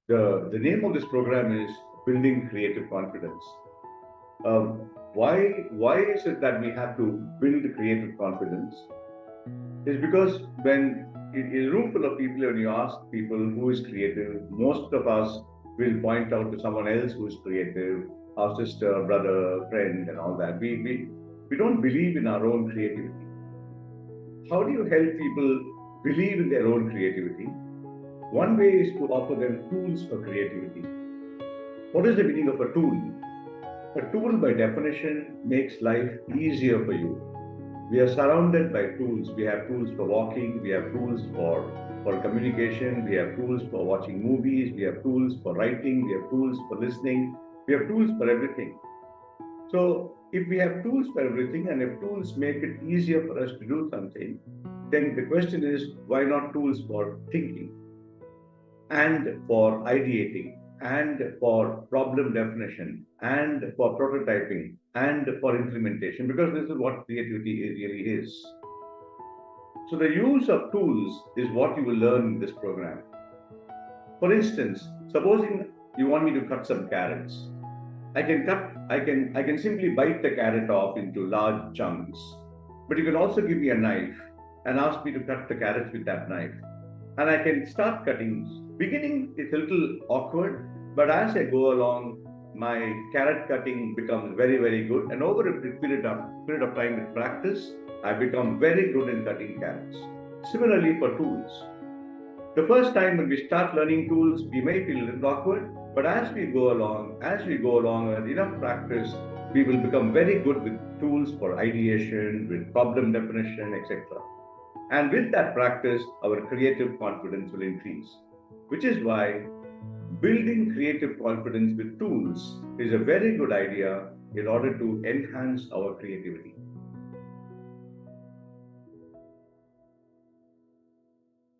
The name of this program is Building Creative Confidence. Why is it that we have to build creative confidence? Is because when in a room full of people, when you ask people who is creative, most of us will point out to someone else who is creative, our sister, brother, friend, and all that. We don't believe in our own creativity. How do you help people believe in their own creativity? One way is to offer them tools for creativity. What is the meaning of a tool? A tool, by definition, makes life easier for you. We are surrounded by tools. We have tools for walking, we have tools for communication, we have tools for watching movies, we have tools for writing, we have tools for listening, we have tools for everything. So if we have tools for everything and if tools make it easier for us to do something, then the question is, why not tools for thinking and for ideating and for problem definition and for prototyping and for implementation? Because this is what creativity really is. So the use of tools is what you will learn in this program. For instance, supposing you want me to cut some carrots. I can simply bite the carrot off into large chunks. But you can also give me a knife and ask me to cut the carrots with that knife. And I can start cutting. Beginning it's a little awkward, but as I go along, my carrot cutting becomes very, very good. And over a period of time with practice, I become very good in cutting carrots. Similarly for tools. The first time when we start learning tools, we may feel a little awkward, but as we go along with enough practice, we will become very good with tools for ideation, with problem definition, etc. And with that practice, our creative confidence will increase, which is why building creative confidence with tools is a very good idea in order to enhance our creativity.